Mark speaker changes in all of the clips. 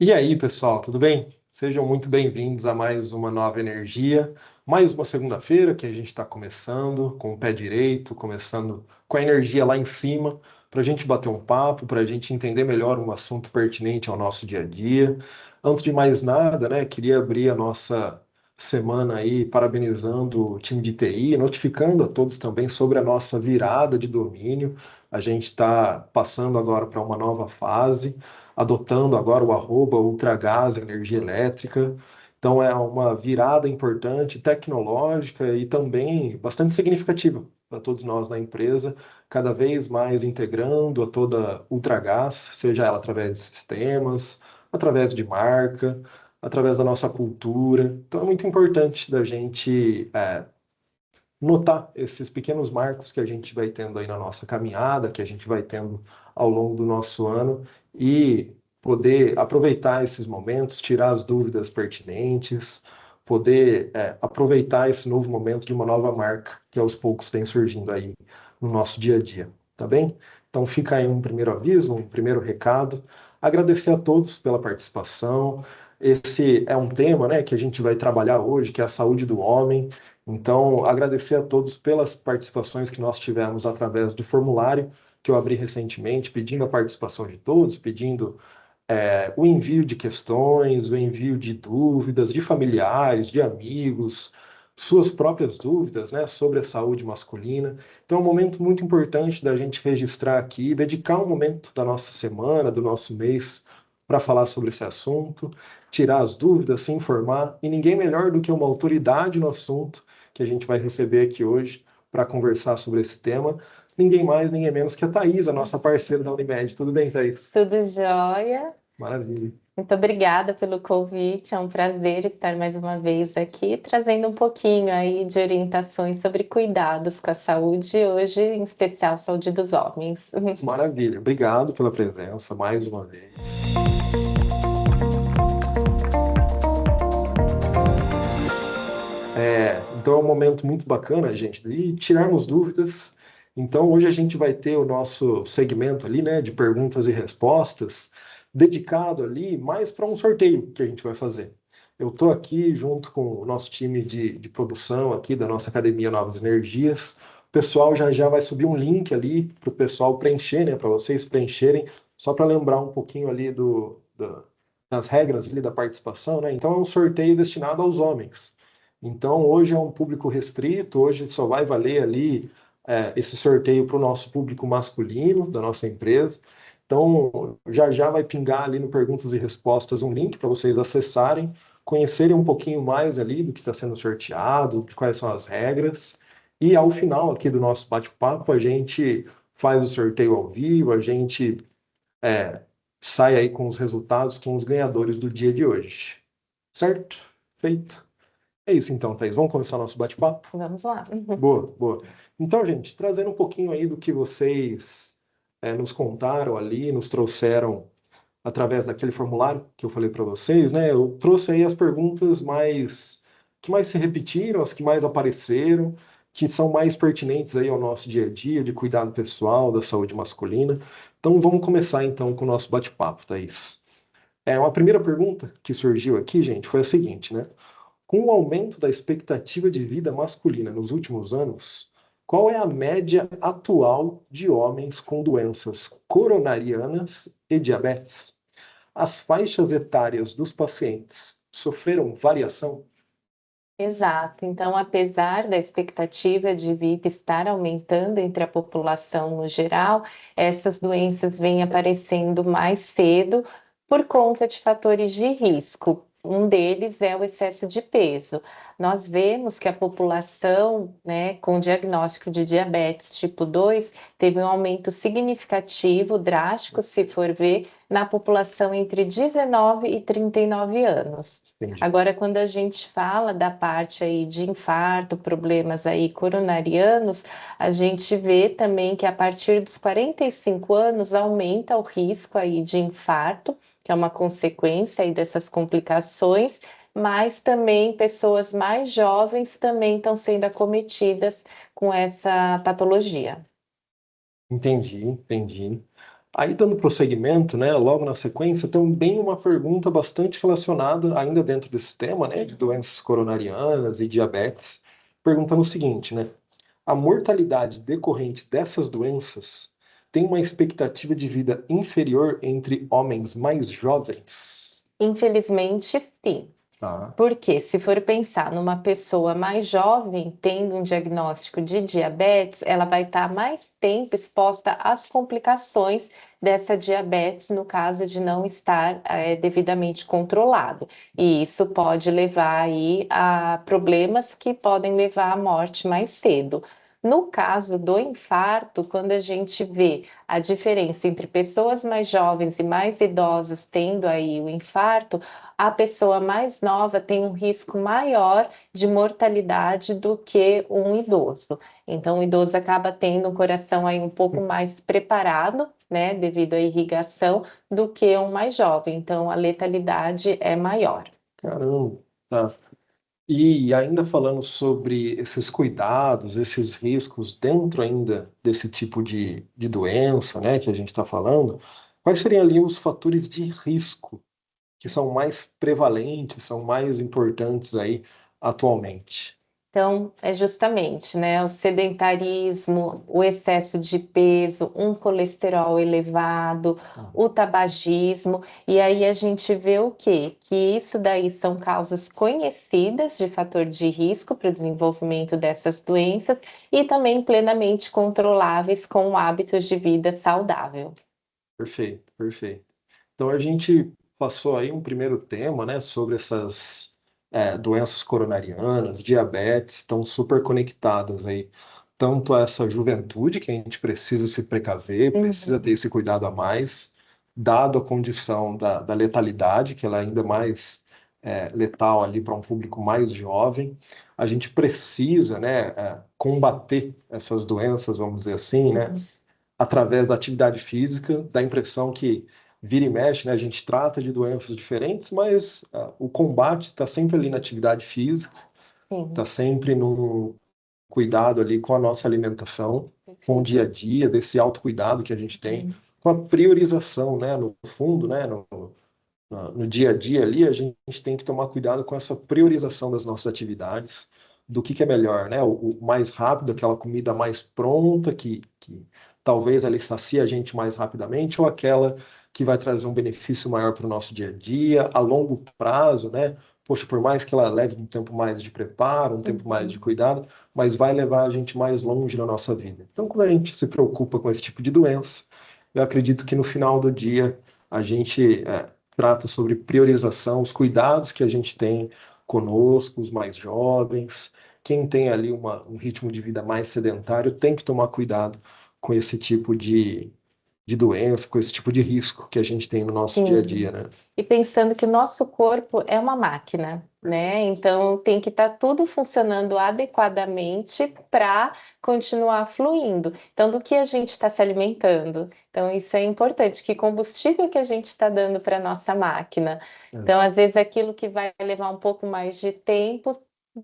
Speaker 1: E aí, pessoal, tudo bem? Sejam muito bem-vindos a mais uma nova energia, mais uma segunda-feira que a gente está começando com o pé direito, começando com a energia lá em cima, para a gente bater um papo, para a gente entender melhor um assunto pertinente ao nosso dia a dia. Antes de mais nada, né, queria abrir a nossa semana aí parabenizando o time de TI, notificando a todos também sobre a nossa virada de domínio. A gente está passando agora para uma nova fase, adotando agora o Ultragaz Energia Elétrica. Então é uma virada importante, tecnológica e também bastante significativa para todos nós na empresa, cada vez mais integrando a toda Ultragaz, seja ela através de sistemas, através de marca, através da nossa cultura. Então é muito importante da gente notar esses pequenos marcos que a gente vai tendo aí na nossa caminhada, que a gente vai tendo ao longo do nosso ano e poder aproveitar esses momentos, tirar as dúvidas pertinentes, poder aproveitar esse novo momento de uma nova marca que aos poucos tem surgindo aí no nosso dia a dia, tá bem? Então fica aí um primeiro aviso, um primeiro recado. Agradecer a todos pela participação. Esse é um tema, né, que a gente vai trabalhar hoje, que é a saúde do homem. Então, agradecer a todos pelas participações que nós tivemos através do formulário que eu abri recentemente, pedindo a participação de todos, pedindo o envio de questões, o envio de dúvidas de familiares, de amigos, suas próprias dúvidas, né, sobre a saúde masculina. Então, é um momento muito importante da gente registrar aqui, dedicar um momento da nossa semana, do nosso mês, para falar sobre esse assunto, tirar as dúvidas, se informar, e ninguém melhor do que uma autoridade no assunto que a gente vai receber aqui hoje para conversar sobre esse tema. Ninguém mais, ninguém menos que a Thaís, a nossa parceira da Unimed. Tudo bem, Thaís?
Speaker 2: Tudo jóia?
Speaker 1: Maravilha.
Speaker 2: Muito obrigada pelo convite. É um prazer estar mais uma vez aqui, trazendo um pouquinho aí de orientações sobre cuidados com a saúde, hoje, em especial, saúde dos homens.
Speaker 1: Maravilha. Obrigado pela presença mais uma vez. Então é um momento muito bacana, gente, de tirarmos dúvidas. Então hoje a gente vai ter o nosso segmento ali, né, de perguntas e respostas, dedicado ali mais para um sorteio que a gente vai fazer. Eu estou aqui junto com o nosso time de produção aqui da nossa Academia Novas Energias. O pessoal já já vai subir um link ali para o pessoal preencher, né, para vocês preencherem, só para lembrar um pouquinho ali das regras ali da participação, né? Então é um sorteio destinado aos homens. Então, hoje é um público restrito, hoje só vai valer ali esse sorteio para o nosso público masculino da nossa empresa. Então, já já vai pingar ali no Perguntas e Respostas um link para vocês acessarem, conhecerem um pouquinho mais ali do que está sendo sorteado, de quais são as regras. E ao final aqui do nosso bate-papo, a gente faz o sorteio ao vivo, a gente é, sai aí com os resultados, com os ganhadores do dia de hoje. Certo? Feito. É isso então, Thaís. Vamos começar nosso bate-papo?
Speaker 2: Vamos lá.
Speaker 1: Boa, boa. Então, gente, trazendo um pouquinho aí do que vocês nos contaram ali, nos trouxeram através daquele formulário que eu falei para vocês, né? Eu trouxe aí as perguntas que mais se repetiram, as que mais apareceram, que são mais pertinentes aí ao nosso dia a dia, de cuidado pessoal, da saúde masculina. Então, vamos começar então com o nosso bate-papo, Thaís. Uma primeira pergunta que surgiu aqui, gente, foi a seguinte, né? Com o aumento da expectativa de vida masculina nos últimos anos, qual é a média atual de homens com doenças coronarianas e diabetes? As faixas etárias dos pacientes sofreram variação?
Speaker 2: Exato. Então, apesar da expectativa de vida estar aumentando entre a população no geral, essas doenças vêm aparecendo mais cedo por conta de fatores de risco. Um deles é o excesso de peso. Nós vemos que a população, né, com diagnóstico de diabetes tipo 2 teve um aumento significativo, drástico, se for ver, na população entre 19 e 39 anos.
Speaker 1: Entendi.
Speaker 2: Agora, quando a gente fala da parte aí de infarto, problemas aí coronarianos, a gente vê também que a partir dos 45 anos aumenta o risco aí de infarto, que é uma consequência aí dessas complicações, mas também pessoas mais jovens também estão sendo acometidas com essa patologia.
Speaker 1: Entendi, entendi. Aí, dando prosseguimento, né, logo na sequência, também uma pergunta bastante relacionada, ainda dentro desse tema, né, de doenças coronarianas e diabetes, perguntando o seguinte, né, a mortalidade decorrente dessas doenças tem uma expectativa de vida inferior entre homens mais jovens?
Speaker 2: Infelizmente, sim.
Speaker 1: Tá.
Speaker 2: Porque, se for pensar numa pessoa mais jovem tendo um diagnóstico de diabetes, ela vai estar mais tempo exposta às complicações dessa diabetes, no caso de não estar devidamente controlado. E isso pode levar aí a problemas que podem levar à morte mais cedo. No caso do infarto, quando a gente vê a diferença entre pessoas mais jovens e mais idosos tendo aí o infarto, a pessoa mais nova tem um risco maior de mortalidade do que um idoso. Então, o idoso acaba tendo um coração aí um pouco mais preparado, né, devido à irrigação, do que um mais jovem. Então, a letalidade é maior.
Speaker 1: Caramba, tá. E ainda falando sobre esses cuidados, esses riscos dentro ainda desse tipo de doença, né, que a gente está falando, quais seriam ali os fatores de risco que são mais prevalentes, são mais importantes aí atualmente?
Speaker 2: Então, é justamente, né, o sedentarismo, o excesso de peso, um colesterol elevado, o tabagismo, e aí a gente vê o quê? Que isso daí são causas conhecidas de fator de risco para o desenvolvimento dessas doenças e também plenamente controláveis com hábitos de vida saudável.
Speaker 1: Perfeito, perfeito. Então a gente passou aí um primeiro tema, né, sobre essas doenças coronarianas, diabetes, estão super conectadas aí, tanto a essa juventude que a gente precisa se precaver, precisa ter
Speaker 2: Uhum.
Speaker 1: esse cuidado a mais, dado a condição da letalidade, que ela é ainda mais letal ali para um público mais jovem. A gente precisa, né, combater essas doenças, vamos dizer assim, né,
Speaker 2: Uhum.
Speaker 1: através da atividade física, dá a impressão que vira e mexe, né? A gente trata de doenças diferentes, mas o combate está sempre ali na atividade física, está
Speaker 2: Sim.
Speaker 1: sempre no cuidado ali com a nossa alimentação, com o
Speaker 2: Perfeito.
Speaker 1: dia a dia, desse autocuidado que a gente tem,
Speaker 2: Uhum.
Speaker 1: com a priorização, né? No fundo, né? No dia a dia ali, a gente tem que tomar cuidado com essa priorização das nossas atividades, do que é melhor, né? O mais rápido, aquela comida mais pronta, que talvez ela sacie a gente mais rapidamente, ou aquela que vai trazer um benefício maior para o nosso dia a dia, a longo prazo, né? Poxa, por mais que ela leve um tempo mais de preparo, um tempo mais de
Speaker 2: Uhum.
Speaker 1: cuidado, mas vai levar a gente mais longe na nossa vida. Então, quando a gente se preocupa com esse tipo de doença, eu acredito que no final do dia a gente trata sobre priorização, os cuidados que a gente tem conosco, os mais jovens. Quem tem ali um ritmo de vida mais sedentário tem que tomar cuidado com esse tipo de doença, com esse tipo de risco que a gente tem no nosso dia a dia,
Speaker 2: Sim.
Speaker 1: né?
Speaker 2: E pensando que o nosso corpo é uma máquina, né? Então tem que estar tudo funcionando adequadamente para continuar fluindo. Então, do que a gente está se alimentando? Então, isso é importante. Que combustível que a gente está dando para a nossa máquina? Então, às vezes, aquilo que vai levar um pouco mais de tempo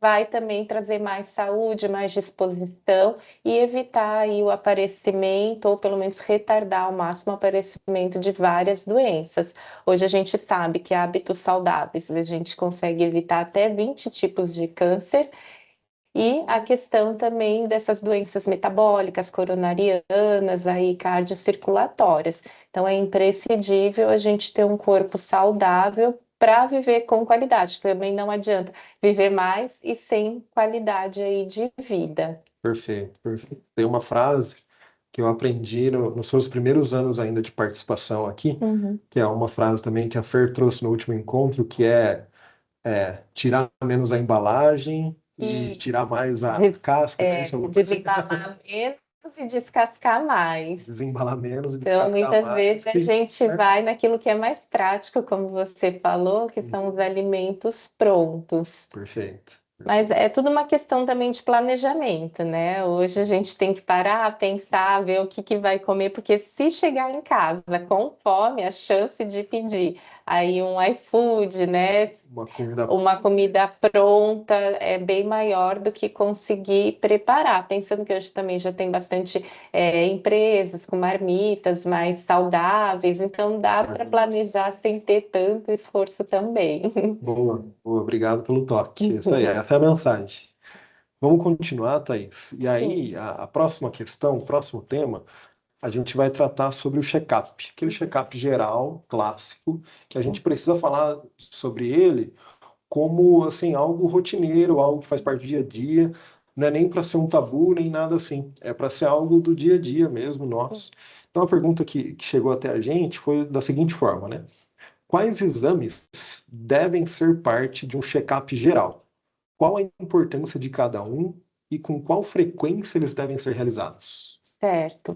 Speaker 2: vai também trazer mais saúde, mais disposição e evitar aí o aparecimento, ou pelo menos retardar ao máximo o aparecimento de várias doenças. Hoje a gente sabe que hábitos saudáveis a gente consegue evitar até 20 tipos de câncer e a questão também dessas doenças metabólicas, coronarianas, aí cardiocirculatórias. Então é imprescindível a gente ter um corpo saudável para viver com qualidade. Também não adianta viver mais e sem qualidade aí de vida.
Speaker 1: Perfeito, perfeito. Tem uma frase que eu aprendi nos seus primeiros anos ainda de participação aqui,
Speaker 2: Uhum.
Speaker 1: que é uma frase também que a Fer trouxe no último encontro, que tirar menos a embalagem e
Speaker 2: E
Speaker 1: tirar mais a casca, né? Isso é uma coisa.
Speaker 2: desembalar menos e descascar mais.
Speaker 1: Desembalar menos e
Speaker 2: Então,
Speaker 1: descascar
Speaker 2: muitas
Speaker 1: mais,
Speaker 2: vezes a
Speaker 1: que,
Speaker 2: gente
Speaker 1: né?
Speaker 2: vai naquilo que é mais prático, como você falou, que são os alimentos prontos.
Speaker 1: Perfeito.
Speaker 2: Mas é tudo uma questão também de planejamento, né? Hoje a gente tem que parar, pensar, ver o que que vai comer, porque se chegar em casa com fome, a chance de pedir aí um iFood, né?
Speaker 1: Uma comida.
Speaker 2: Uma comida pronta é bem maior do que conseguir preparar. Pensando que hoje também já tem bastante empresas com marmitas mais saudáveis, então dá para planejar sem ter tanto esforço também.
Speaker 1: Boa, boa, obrigado pelo toque. Isso aí, essa é a mensagem. Vamos continuar, Thaís. E aí,
Speaker 2: Sim.
Speaker 1: a próxima questão, o próximo tema, a gente vai tratar sobre o check-up, aquele check-up geral, clássico, que a gente precisa falar sobre ele como assim algo rotineiro, algo que faz parte do dia a dia, não é nem para ser um tabu nem nada assim, é para ser algo do dia a dia mesmo, nosso. Então a pergunta que chegou até a gente foi da seguinte forma, né? Quais exames devem ser parte de um check-up geral? Qual a importância de cada um e com qual frequência eles devem ser realizados?
Speaker 2: Certo.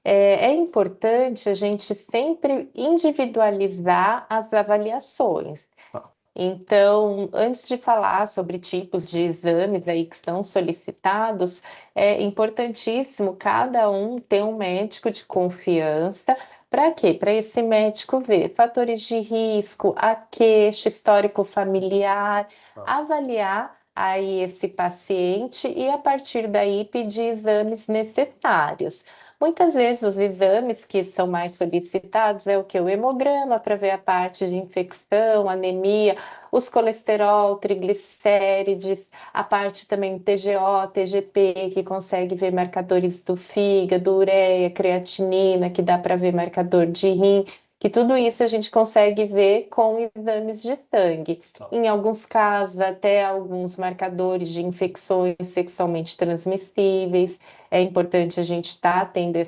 Speaker 2: É importante a gente sempre individualizar as avaliações.
Speaker 1: Tá.
Speaker 2: Então, antes de falar sobre tipos de exames aí que são solicitados, é importantíssimo cada um ter um médico de confiança. Para quê? Para esse médico ver fatores de risco, a queixa, histórico familiar,
Speaker 1: Tá.
Speaker 2: avaliar aí esse paciente e a partir daí pedir exames necessários. Muitas vezes os exames que são mais solicitados é o que? O hemograma para ver a parte de infecção, anemia, os colesterol, triglicérides, a parte também TGO, TGP, que consegue ver marcadores do fígado, ureia, creatinina, que dá para ver marcador de rim, que tudo isso a gente consegue ver com exames de sangue.
Speaker 1: Tá.
Speaker 2: Em alguns casos, até alguns marcadores de infecções sexualmente transmissíveis. É importante a gente estar tendo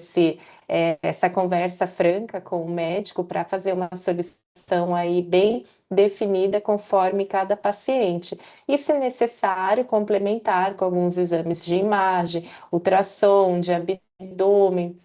Speaker 2: essa conversa franca com o médico para fazer uma solicitação aí bem definida conforme cada paciente. E, se necessário, complementar com alguns exames de imagem, ultrassom, de abdômen,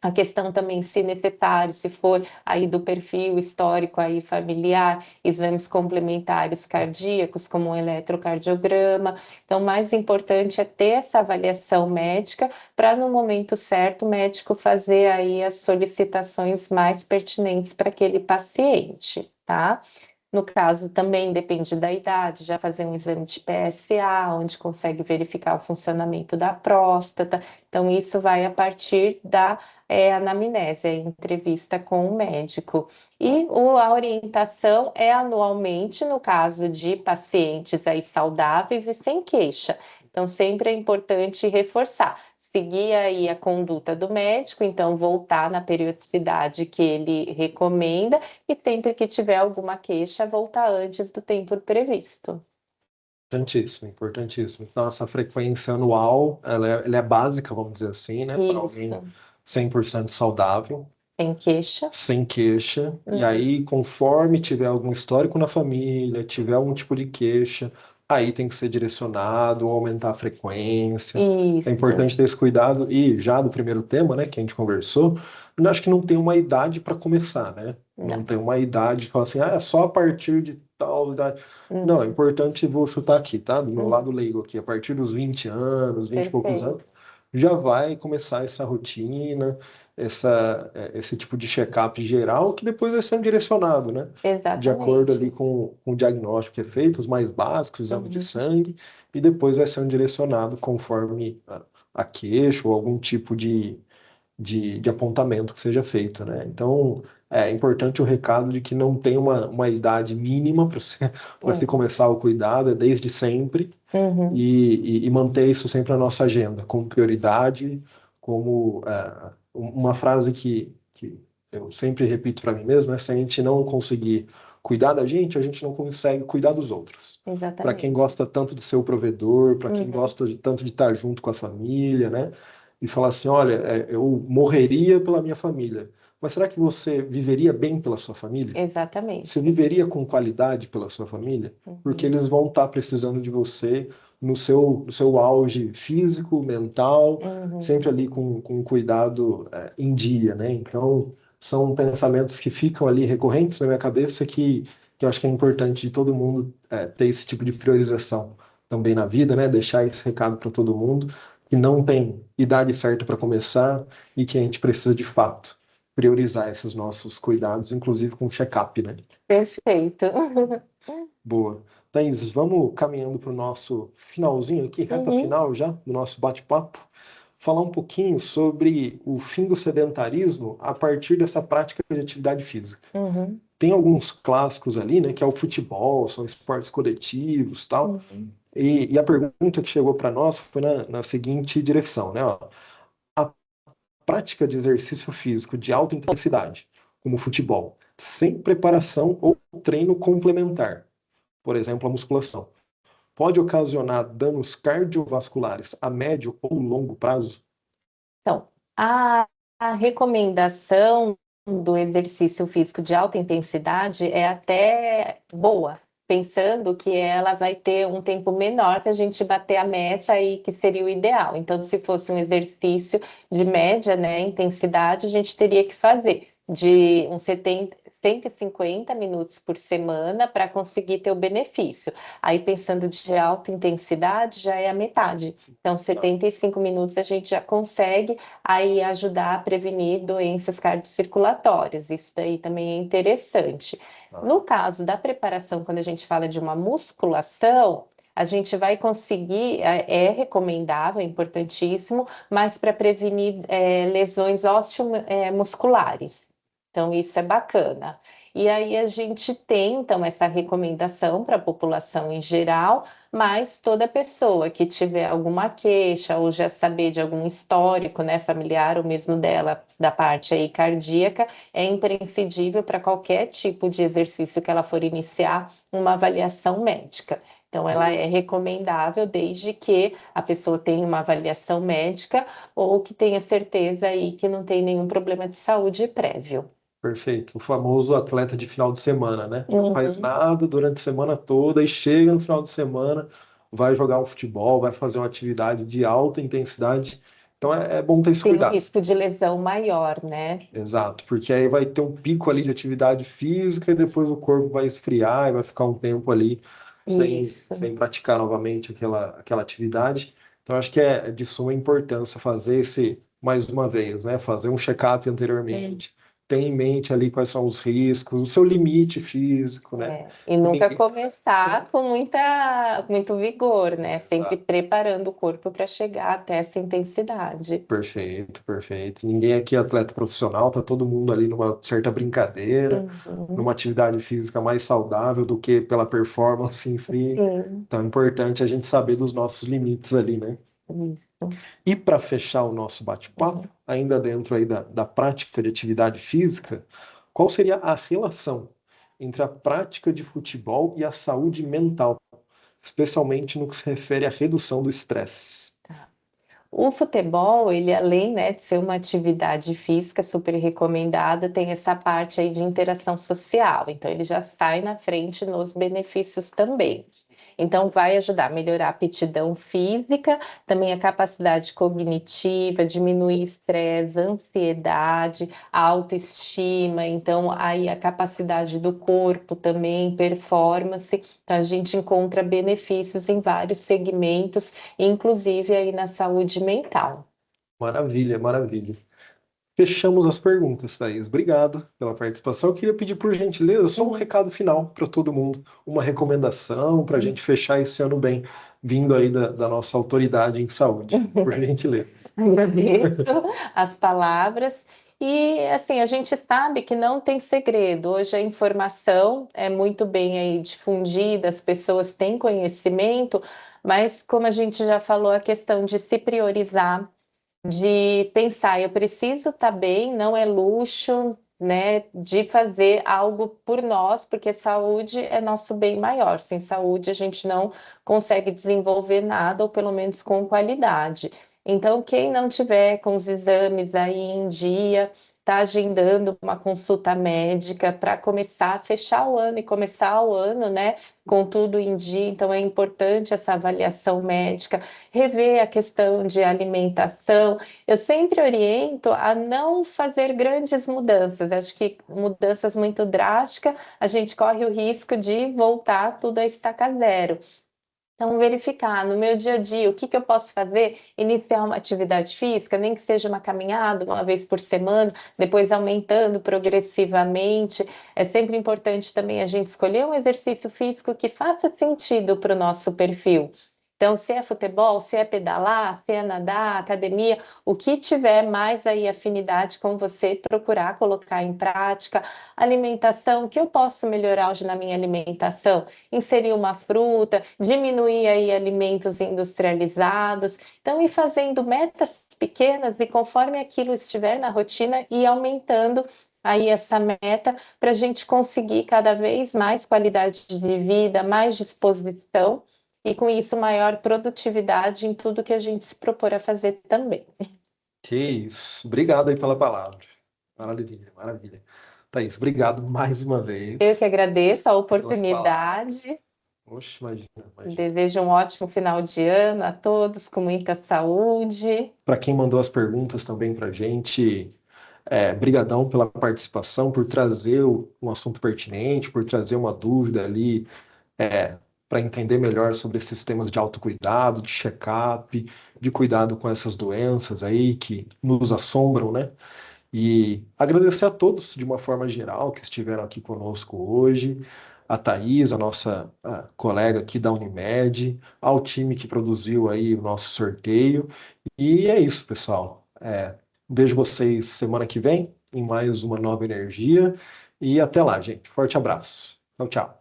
Speaker 2: a questão também, se necessário, se for aí do perfil histórico aí familiar, exames complementares cardíacos, como um eletrocardiograma. Então, o mais importante é ter essa avaliação médica para, no momento certo, o médico fazer aí as solicitações mais pertinentes para aquele paciente, tá? No caso, também depende da idade, já fazer um exame de PSA, onde consegue verificar o funcionamento da próstata. Então, isso vai a partir da anamnese, a entrevista com o médico. E a orientação é anualmente, no caso de pacientes aí saudáveis e sem queixa. Então, sempre é importante reforçar. Seguir aí a conduta do médico, então voltar na periodicidade que ele recomenda e sempre que tiver alguma queixa, voltar antes do tempo previsto.
Speaker 1: Importantíssimo, importantíssimo. Então, essa frequência anual, ela é básica, vamos dizer assim, né? Para alguém
Speaker 2: Isso,
Speaker 1: 100% saudável,
Speaker 2: sem queixa.
Speaker 1: sem queixa. E
Speaker 2: Uhum.
Speaker 1: aí, conforme tiver algum histórico na família, tiver algum tipo de queixa, aí tem que ser direcionado, ou aumentar a frequência. É
Speaker 2: Isso.
Speaker 1: importante ter esse cuidado. E já do primeiro tema, né, que a gente conversou, eu acho que não tem uma idade para começar, né? Não
Speaker 2: Não.
Speaker 1: tem uma idade de falar assim, ah, é só a partir de tal idade. Não, é
Speaker 2: Uhum.
Speaker 1: importante, vou chutar aqui, tá? Do meu lado
Speaker 2: Uhum.
Speaker 1: leigo aqui, a partir dos 20 anos, 20 e poucos anos,
Speaker 2: Perfeito.
Speaker 1: já vai começar essa rotina, esse tipo de check-up geral, que depois vai sendo direcionado, né? De acordo
Speaker 2: Exatamente.
Speaker 1: ali com o diagnóstico que é feito, os mais básicos, exame de
Speaker 2: Uhum.
Speaker 1: sangue, e depois vai sendo direcionado conforme a queixa ou algum tipo de apontamento que seja feito, né? Então, é importante o recado de que não tem uma idade mínima para para se
Speaker 2: Uhum.
Speaker 1: começar o cuidado, é desde sempre,
Speaker 2: Uhum.
Speaker 1: e manter isso sempre na nossa agenda, como prioridade, como uma frase que eu sempre repito para mim mesmo, é se a gente não conseguir cuidar da gente, a gente não consegue cuidar dos outros. Para quem
Speaker 2: Exatamente.
Speaker 1: gosta tanto de ser o provedor, para quem
Speaker 2: Uhum.
Speaker 1: gosta tanto de estar junto com a família, né? E falar assim, olha, eu morreria pela minha família, mas será que você viveria bem pela sua família? Você
Speaker 2: Exatamente.
Speaker 1: viveria com qualidade pela sua família? Porque
Speaker 2: Uhum.
Speaker 1: eles vão estar precisando de você no seu auge físico, mental,
Speaker 2: Uhum.
Speaker 1: sempre ali com um cuidado em dia, né? Então, são pensamentos que ficam ali recorrentes na minha cabeça que eu acho que é importante de todo mundo ter esse tipo de priorização também na vida, né? Deixar esse recado para todo mundo, que não tem idade certa para começar e que a gente precisa, de fato, priorizar esses nossos cuidados, inclusive com check-up, né?
Speaker 2: Perfeito.
Speaker 1: Boa. Thaís, vamos caminhando para o nosso finalzinho aqui, reta
Speaker 2: Uhum,
Speaker 1: final já, do nosso bate-papo, falar um pouquinho sobre o fim do sedentarismo a partir dessa prática de atividade física.
Speaker 2: uhum,
Speaker 1: Tem alguns clássicos ali, né, que é o futebol, são esportes coletivos, tal.
Speaker 2: uhum.
Speaker 1: E a pergunta que chegou para nós foi na seguinte direção, né? Ó, a prática de exercício físico de alta intensidade, como futebol, sem preparação ou treino complementar, por exemplo, a musculação, pode ocasionar danos cardiovasculares a médio ou longo prazo?
Speaker 2: Então, a recomendação do exercício físico de alta intensidade é até boa, pensando que ela vai ter um tempo menor para a gente bater a meta e que seria o ideal. Então, se fosse um exercício de média, né, intensidade, a gente teria que fazer de uns 150 minutos por semana para conseguir ter o benefício. Aí, pensando de alta intensidade, já é a metade. Então, 75 minutos a gente já consegue aí ajudar a prevenir doenças cardiocirculatórias. Isso daí também é interessante. No caso da preparação, quando a gente fala de uma musculação, a gente vai conseguir, é recomendável, é importantíssimo, mas para prevenir lesões osteomusculares. Então, isso é bacana. E aí a gente tem, então, essa recomendação para a população em geral, mas toda pessoa que tiver alguma queixa ou já saber de algum histórico, né, familiar ou mesmo dela, da parte aí cardíaca, é imprescindível para qualquer tipo de exercício que ela for iniciar, uma avaliação médica. Então, ela é recomendável desde que a pessoa tenha uma avaliação médica ou que tenha certeza aí que não tem nenhum problema de saúde prévio.
Speaker 1: Perfeito. O famoso atleta de final de semana, né? Faz
Speaker 2: Uhum.
Speaker 1: nada durante a semana toda e chega no final de semana, vai jogar um futebol, vai fazer uma atividade de alta intensidade. Então é bom ter esse
Speaker 2: Tem um
Speaker 1: cuidado.
Speaker 2: risco de lesão maior, né?
Speaker 1: Exato, porque aí vai ter um pico ali de atividade física e depois o corpo vai esfriar e vai ficar um tempo ali sem
Speaker 2: Isso.
Speaker 1: praticar novamente aquela atividade. Então acho que é de suma importância fazer esse, mais uma vez, né? Fazer um check-up anteriormente, ter em mente ali quais são os riscos, o seu limite físico, né?
Speaker 2: E nunca
Speaker 1: Ninguém-
Speaker 2: começar com muito vigor, né? Sempre
Speaker 1: Exato.
Speaker 2: preparando o corpo para chegar até essa intensidade.
Speaker 1: Perfeito, perfeito. Ninguém aqui é atleta profissional, tá todo mundo ali numa certa brincadeira,
Speaker 2: Uhum.
Speaker 1: numa atividade física mais saudável do que pela performance em si.
Speaker 2: Sim,
Speaker 1: Então é importante a gente saber dos nossos limites ali, né?
Speaker 2: isso.
Speaker 1: E para fechar o nosso bate-papo,
Speaker 2: Uhum.
Speaker 1: ainda dentro aí da prática de atividade física, qual seria a relação entre a prática de futebol e a saúde mental, especialmente no que se refere à redução do estresse?
Speaker 2: O futebol, ele além, né, de ser uma atividade física super recomendada, tem essa parte aí de interação social. Então, ele já sai na frente nos benefícios também. Então, vai ajudar a melhorar a aptidão física, também a capacidade cognitiva, diminuir estresse, ansiedade, a autoestima. Então, aí a capacidade do corpo também, performance. Então, a gente encontra benefícios em vários segmentos, inclusive aí na saúde mental.
Speaker 1: Maravilha, maravilha. Fechamos as perguntas, Thaís. Obrigado pela participação. Eu queria pedir, por gentileza, só um
Speaker 2: Uhum.
Speaker 1: recado final para todo mundo, uma recomendação para a gente fechar esse ano bem, vindo aí da nossa autoridade em saúde, por gentileza.
Speaker 2: Agradeço as palavras. E assim, a gente sabe que não tem segredo. Hoje a informação é muito bem aí difundida, as pessoas têm conhecimento, mas como a gente já falou, a questão de se priorizar, de pensar, eu preciso estar bem, não é luxo, né? De fazer algo por nós, porque saúde é nosso bem maior. Sem saúde, a gente não consegue desenvolver nada, ou pelo menos com qualidade. Então, quem não tiver com os exames aí em dia, está agendando uma consulta médica para começar a fechar o ano e começar o ano, né? Com tudo em dia, então é importante essa avaliação médica, rever a questão de alimentação. Eu sempre oriento a não fazer grandes mudanças. Acho que mudanças muito drásticas, a gente corre o risco de voltar tudo a estaca zero. Então, verificar no meu dia a dia o que eu posso fazer, iniciar uma atividade física, nem que seja uma caminhada uma vez por semana, depois aumentando progressivamente. É sempre importante também a gente escolher um exercício físico que faça sentido para o nosso perfil. Então, se é futebol, se é pedalar, se é nadar, academia, o que tiver mais aí afinidade com você, procurar colocar em prática. Alimentação, o que eu posso melhorar hoje na minha alimentação? Inserir uma fruta, diminuir aí alimentos industrializados. Então, ir fazendo metas pequenas e conforme aquilo estiver na rotina, ir aumentando aí essa meta para a gente conseguir cada vez mais qualidade de vida, mais disposição e com isso maior produtividade em tudo que a gente se propor a fazer também.
Speaker 1: Que isso. Obrigado aí pela palavra. Maravilha, maravilha. Thaís, obrigado mais uma
Speaker 2: Eu que
Speaker 1: vez
Speaker 2: agradeço a
Speaker 1: pelas palavras.
Speaker 2: oportunidade.
Speaker 1: Oxe, imagina, imagina.
Speaker 2: Desejo um ótimo final de ano a todos, com muita saúde.
Speaker 1: Para quem mandou as perguntas também para a gente, brigadão pela participação, por trazer um assunto pertinente, por trazer uma dúvida ali, para entender melhor sobre esses temas de autocuidado, de check-up, de cuidado com essas doenças aí que nos assombram, né? E agradecer a todos, de uma forma geral, que estiveram aqui conosco hoje, a Thaís, a nossa colega aqui da Unimed, ao time que produziu aí o nosso sorteio. E é isso, pessoal. Vejo vocês semana que vem em mais uma nova energia. E até lá, gente. Forte abraço. Tchau, tchau.